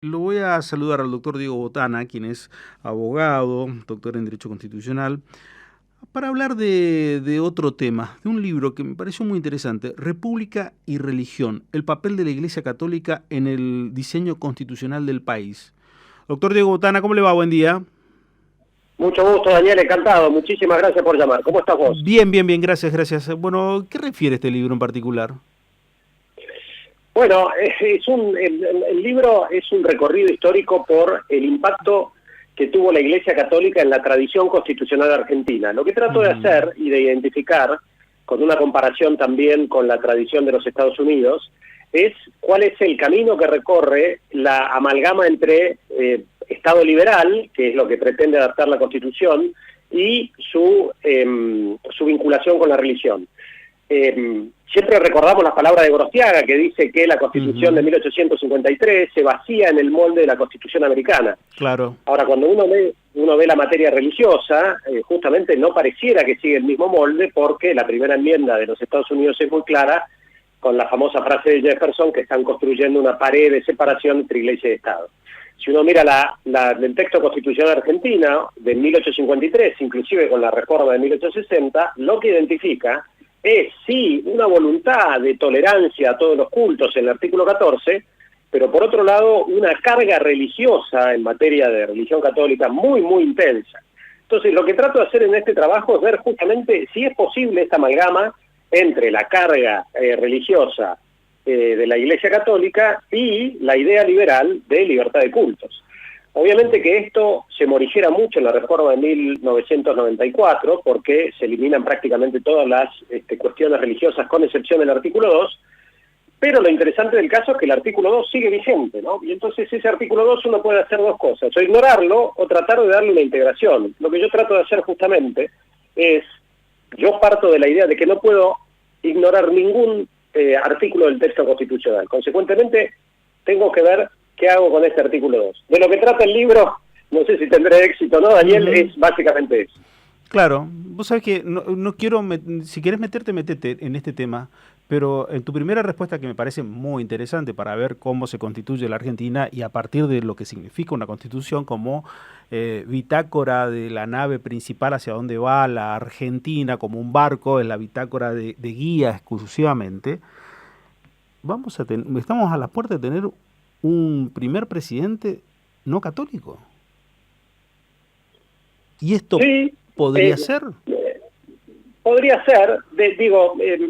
Lo voy a saludar al doctor Diego Botana, quien es abogado, doctor en Derecho Constitucional, para hablar de otro tema, de un libro que me pareció muy interesante, República y Religión, el papel de la Iglesia Católica en el diseño constitucional del país. Doctor Diego Botana, ¿cómo le va? Buen día. Mucho gusto, Daniel, encantado. Muchísimas gracias por llamar. ¿Cómo estás vos? Bien, gracias, gracias. Bueno, ¿qué refiere este libro en particular? Bueno, el libro es un recorrido histórico por el impacto que tuvo la Iglesia Católica en la tradición constitucional argentina. Lo que trato de Ujú. hacer y de identificar, con una comparación también con la tradición de los Estados Unidos, es cuál es el camino que recorre la amalgama entre Estado liberal, que es lo que pretende adaptar la Constitución, y su vinculación con la religión. Siempre recordamos las palabras de Gorostiaga, que dice que la Constitución de Ujú. 1853 se vacía en el molde de la Constitución americana. Claro. Ahora, cuando uno ve la materia religiosa, justamente no pareciera que sigue el mismo molde, porque la primera enmienda de los Estados Unidos es muy clara, con la famosa frase de Jefferson, que están construyendo una pared de separación entre Iglesia y Estado. Si uno mira el texto constitucional argentino de 1853, inclusive con la reforma de 1860, lo que identifica es sí una voluntad de tolerancia a todos los cultos en el artículo 14, pero por otro lado una carga religiosa en materia de religión católica muy, muy intensa. Entonces lo que trato de hacer en este trabajo es ver justamente si es posible esta amalgama entre la carga religiosa de la Iglesia Católica y la idea liberal de libertad de cultos. Obviamente que esto se morigera mucho en la reforma de 1994, porque se eliminan prácticamente todas las cuestiones religiosas, con excepción del artículo 2, pero lo interesante del caso es que el artículo 2 sigue vigente, ¿no? Y entonces ese artículo 2 uno puede hacer dos cosas, o ignorarlo o tratar de darle una integración. Lo que yo trato de hacer justamente es, yo parto de la idea de que no puedo ignorar ningún artículo del texto constitucional. Consecuentemente, tengo que ver qué hago con este artículo 2. De lo que trata el libro, no sé si tendré éxito o no, Daniel, Ujú. es básicamente eso. Claro, vos sabés que no quiero, si querés meterte, metete en este tema, pero en tu primera respuesta que me parece muy interesante para ver cómo se constituye la Argentina y a partir de lo que significa una constitución como bitácora de la nave principal hacia dónde va la Argentina como un barco, es la bitácora de guía exclusivamente, estamos a la puerta de tener un primer presidente no católico. ¿Y esto Sí, podría eh, ser? podría ser,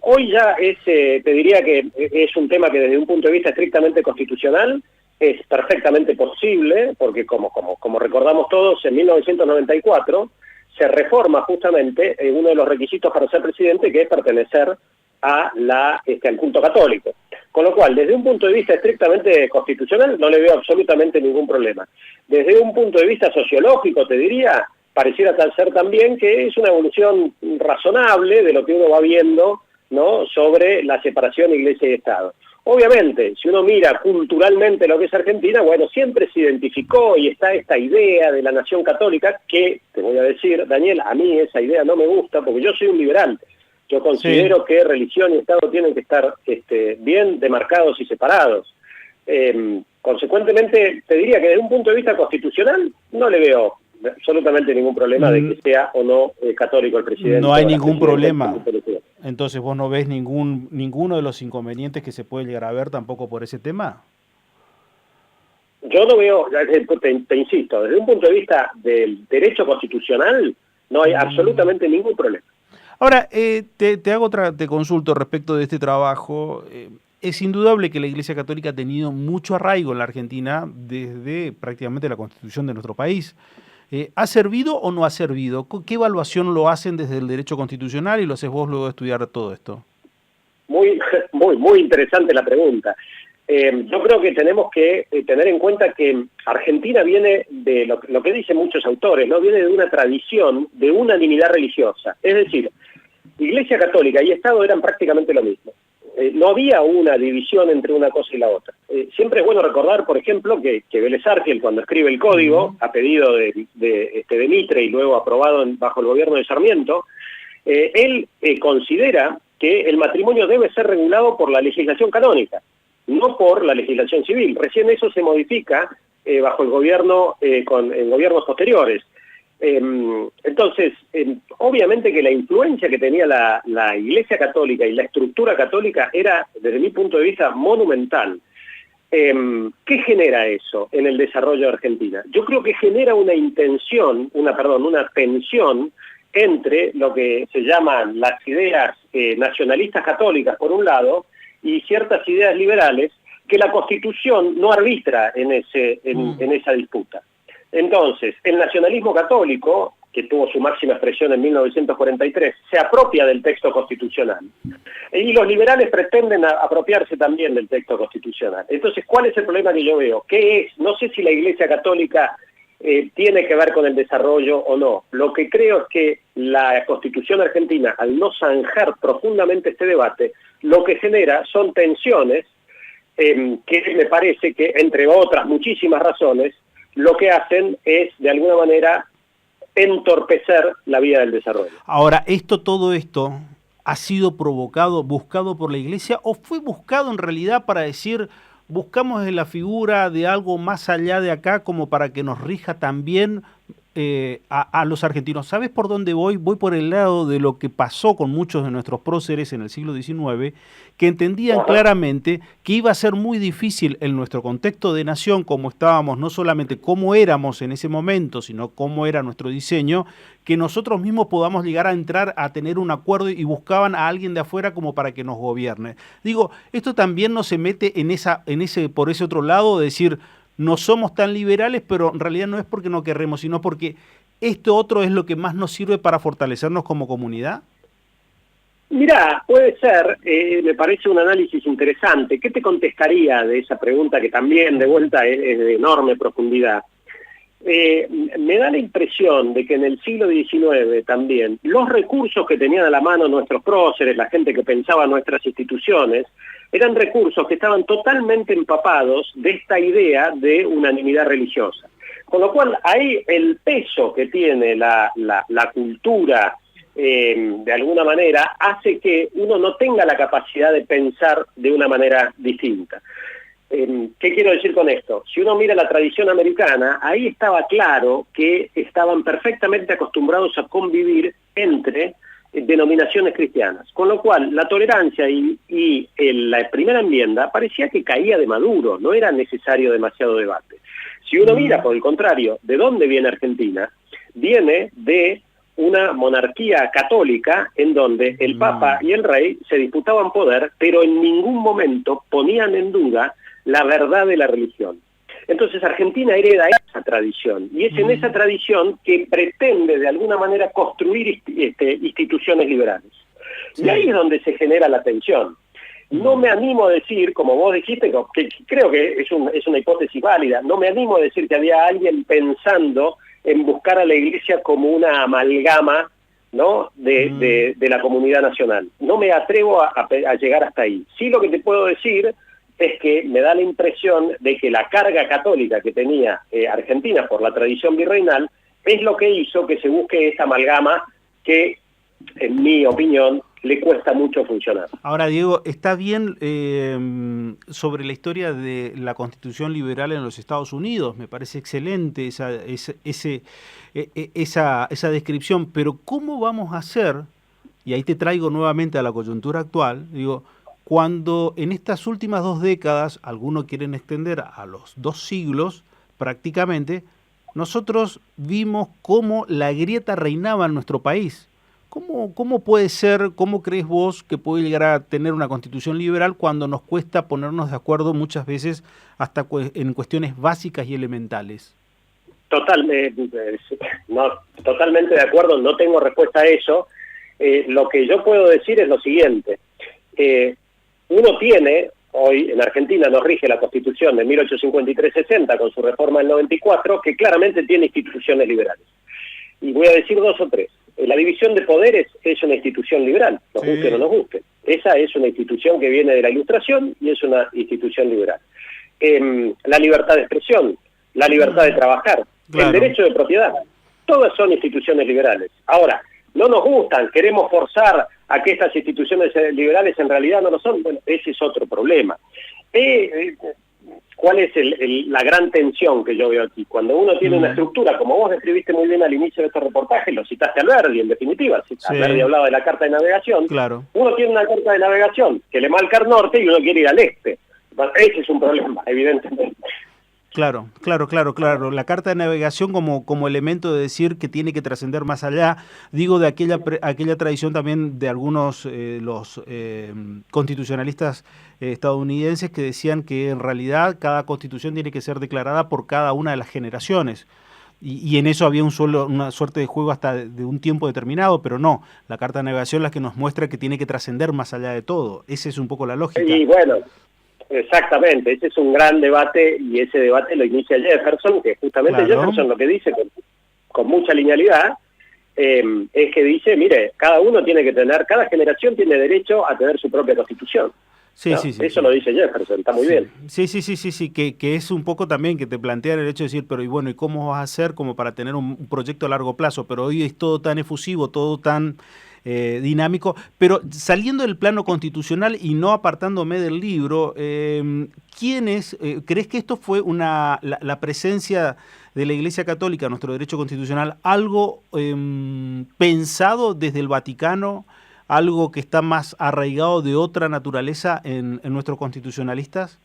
hoy ya es, te diría que es un tema que desde un punto de vista estrictamente constitucional es perfectamente posible, porque como recordamos todos, en 1994 se reforma justamente uno de los requisitos para ser presidente, que es pertenecer al culto católico. Con lo cual, desde un punto de vista estrictamente constitucional, no le veo absolutamente ningún problema. Desde un punto de vista sociológico, te diría, pareciera ser también que es una evolución razonable de lo que uno va viendo, ¿no?, sobre la separación Iglesia y Estado. Obviamente, si uno mira culturalmente lo que es Argentina, bueno, siempre se identificó y está esta idea de la nación católica que, te voy a decir, Daniel, a mí esa idea no me gusta porque yo soy un liberal. Yo Sí. considero que religión y Estado tienen que estar bien demarcados y separados. Consecuentemente, te diría que desde un punto de vista constitucional no le veo absolutamente ningún problema de que Mm, sea o no católico el No presidente hay o la ningún presidenta del problema. Consejo de Seguridad. Entonces vos no ves ninguno de los inconvenientes que se puede llegar a ver tampoco por ese tema. Yo no veo, te insisto, desde un punto de vista del derecho constitucional no hay Mm. absolutamente ningún problema. Ahora, te hago te consulto respecto de este trabajo. Es indudable que la Iglesia Católica ha tenido mucho arraigo en la Argentina desde prácticamente la constitución de nuestro país. ¿Ha servido o no ha servido? ¿Qué evaluación lo hacen desde el derecho constitucional y lo haces vos luego de estudiar todo esto? Muy, muy interesante la pregunta. Yo creo que tenemos que tener en cuenta que Argentina viene de lo que dicen muchos autores, ¿no? Viene de una tradición de unanimidad religiosa. Es decir, Iglesia Católica y Estado eran prácticamente lo mismo. No había una división entre una cosa y la otra. Siempre es bueno recordar, por ejemplo, que Vélez Sarsfield, cuando escribe el código, Ujú. a pedido de Mitre y luego aprobado bajo el gobierno de Sarmiento, él considera que el matrimonio debe ser regulado por la legislación canónica. no por la legislación civil. Recién eso se modifica bajo el gobierno, en gobiernos posteriores. Entonces, obviamente que la influencia que tenía la Iglesia Católica y la estructura católica era, desde mi punto de vista, monumental. ¿Qué genera eso en el desarrollo de Argentina? Yo creo que genera una tensión entre lo que se llaman las ideas nacionalistas católicas, por un lado, y ciertas ideas liberales que la Constitución no arbitra en esa disputa. Entonces, el nacionalismo católico, que tuvo su máxima expresión en 1943, se apropia del texto constitucional. Y los liberales pretenden apropiarse también del texto constitucional. Entonces, ¿cuál es el problema que yo veo? No sé si la Iglesia Católica tiene que ver con el desarrollo o no. Lo que creo es que la Constitución argentina, al no zanjar profundamente este debate, lo que genera son tensiones que me parece que, entre otras muchísimas razones, lo que hacen es, de alguna manera, entorpecer la vía del desarrollo. Ahora, todo esto ha sido buscado por la Iglesia, o fue buscado en realidad para decir, buscamos en la figura de algo más allá de acá como para que nos rija también a los argentinos? ¿Sabes por dónde voy? Voy por el lado de lo que pasó con muchos de nuestros próceres en el siglo XIX, que entendían claramente que iba a ser muy difícil en nuestro contexto de nación, como estábamos, no solamente cómo éramos en ese momento, sino cómo era nuestro diseño, que nosotros mismos podamos llegar a entrar a tener un acuerdo, y buscaban a alguien de afuera como para que nos gobierne. Digo, esto también no se mete por ese otro lado de decir, no somos tan liberales, pero en realidad no es porque no queremos, sino porque esto otro es lo que más nos sirve para fortalecernos como comunidad. Mirá, puede ser, me parece un análisis interesante. ¿Qué te contestaría de esa pregunta que también, de vuelta, es de enorme profundidad? Me da la impresión de que en el siglo XIX también los recursos que tenían a la mano nuestros próceres, la gente que pensaba en nuestras instituciones, eran recursos que estaban totalmente empapados de esta idea de unanimidad religiosa. Con lo cual, ahí el peso que tiene la cultura, de alguna manera, hace que uno no tenga la capacidad de pensar de una manera distinta. ¿Qué quiero decir con esto? Si uno mira la tradición americana, ahí estaba claro que estaban perfectamente acostumbrados a convivir entre denominaciones cristianas, con lo cual la tolerancia y la primera enmienda parecía que caía de maduro, no era necesario demasiado debate. Si uno mira, por el contrario, ¿de dónde viene Argentina? Viene de una monarquía católica en donde el Papa y el Rey se disputaban poder, pero en ningún momento ponían en duda la verdad de la religión. Entonces Argentina hereda esa tradición, y es en esa tradición que pretende de alguna manera construir instituciones liberales. Sí. Y ahí es donde se genera la tensión. No me animo a decir, como vos dijiste, que creo que es una hipótesis válida, no me animo a decir que había alguien pensando en buscar a la Iglesia como una amalgama, ¿no?, de la comunidad nacional. No me atrevo a llegar hasta ahí. Sí, lo que te puedo decir es que me da la impresión de que la carga católica que tenía Argentina por la tradición virreinal es lo que hizo que se busque esta amalgama que, en mi opinión, le cuesta mucho funcionar. Ahora, Diego, está bien sobre la historia de la Constitución liberal en los Estados Unidos, me parece excelente esa descripción, pero ¿cómo vamos a hacer, y ahí te traigo nuevamente a la coyuntura actual, digo, cuando en estas últimas 2 décadas, algunos quieren extender a los 2 siglos prácticamente, nosotros vimos cómo la grieta reinaba en nuestro país? ¿Cómo puede ser, cómo crees vos que puede llegar a tener una constitución liberal cuando nos cuesta ponernos de acuerdo muchas veces hasta en cuestiones básicas y elementales? Totalmente de acuerdo, no tengo respuesta a eso. Lo que yo puedo decir es lo siguiente. Uno tiene, hoy en Argentina nos rige la Constitución de 1853-60 con su reforma del 94, que claramente tiene instituciones liberales. Y voy a decir 2 o 3. La división de poderes es una institución liberal, nos guste o no nos guste. Esa es una institución que viene de la Ilustración y es una institución liberal. La libertad de expresión, la libertad de trabajar, claro, el derecho de propiedad, todas son instituciones liberales. Ahora, no nos gustan, queremos forzar a que estas instituciones liberales en realidad no lo son. Bueno, ese es otro problema. ¿Cuál es la gran tensión que yo veo aquí? Cuando uno tiene una estructura, como vos describiste muy bien al inicio de este reportaje, lo citaste a Alberdi, en definitiva, Alberdi hablaba de la carta de navegación, uno tiene una carta de navegación que le marca al norte y uno quiere ir al este. Ese es un problema, evidentemente. Claro. La carta de navegación como elemento de decir que tiene que trascender más allá, digo, de aquella tradición también de algunos los constitucionalistas estadounidenses que decían que en realidad cada constitución tiene que ser declarada por cada una de las generaciones. Y en eso había una suerte de juego hasta de un tiempo determinado, pero no, la carta de navegación es la que nos muestra que tiene que trascender más allá de todo. Esa es un poco la lógica. Y bueno, exactamente, ese es un gran debate y ese debate lo inicia Jefferson, que justamente Jefferson lo que dice con mucha linealidad es que dice, mire, cada generación tiene derecho a tener su propia constitución. Sí, ¿no? sí. Eso lo dice Jefferson, está muy bien. Sí, que es un poco también que te plantean el hecho de decir, pero y bueno, ¿y cómo vas a hacer como para tener un proyecto a largo plazo? Pero hoy es todo tan efusivo, todo tan dinámico, pero saliendo del plano constitucional y no apartándome del libro, ¿crees que esto fue la presencia de la Iglesia Católica, nuestro derecho constitucional, algo pensado desde el Vaticano, algo que está más arraigado de otra naturaleza en nuestros constitucionalistas?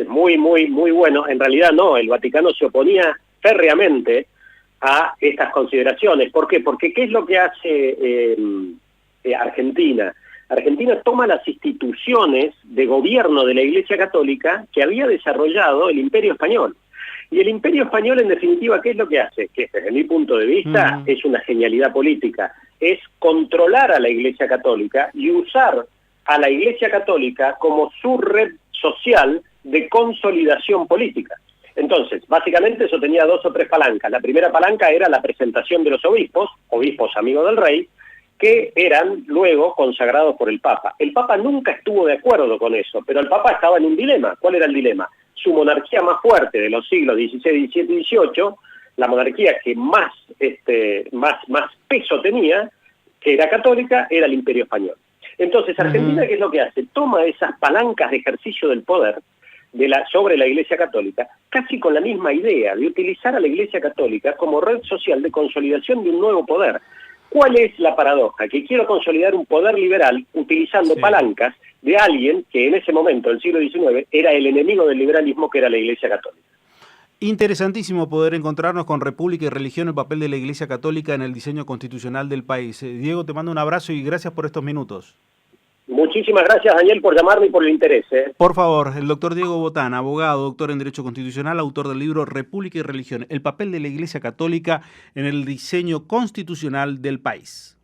Muy bueno. En realidad no, el Vaticano se oponía férreamente a estas consideraciones. ¿Por qué? Porque ¿qué es lo que hace Argentina? Argentina toma las instituciones de gobierno de la Iglesia Católica que había desarrollado el Imperio Español. Y el Imperio Español, en definitiva, ¿qué es lo que hace? Que desde mi punto de vista es una genialidad política. Es controlar a la Iglesia Católica y usar a la Iglesia Católica como su red social de consolidación política. Entonces, básicamente eso tenía 2 o 3 palancas. La primera palanca era la presentación de los obispos amigos del rey, que eran luego consagrados por el Papa. El Papa nunca estuvo de acuerdo con eso, pero el Papa estaba en un dilema. ¿Cuál era el dilema? Su monarquía más fuerte de los siglos XVI, XVII y XVIII, la monarquía que más peso tenía, que era católica, era el Imperio Español. Entonces, Argentina, ¿qué es lo que hace? Toma esas palancas de ejercicio del poder sobre la Iglesia Católica, casi con la misma idea de utilizar a la Iglesia Católica como red social de consolidación de un nuevo poder. ¿Cuál es la paradoja? Que quiero consolidar un poder liberal utilizando palancas de alguien que en ese momento, del siglo XIX, era el enemigo del liberalismo, que era la Iglesia Católica. Interesantísimo poder encontrarnos con República y Religión, el papel de la Iglesia Católica en el diseño constitucional del país. Diego, te mando un abrazo y gracias por estos minutos. Muchísimas gracias, Daniel, por llamarme y por el interés. Por favor, el doctor Diego Botana, abogado, doctor en Derecho Constitucional, autor del libro República y Religión, el papel de la Iglesia Católica en el diseño constitucional del país.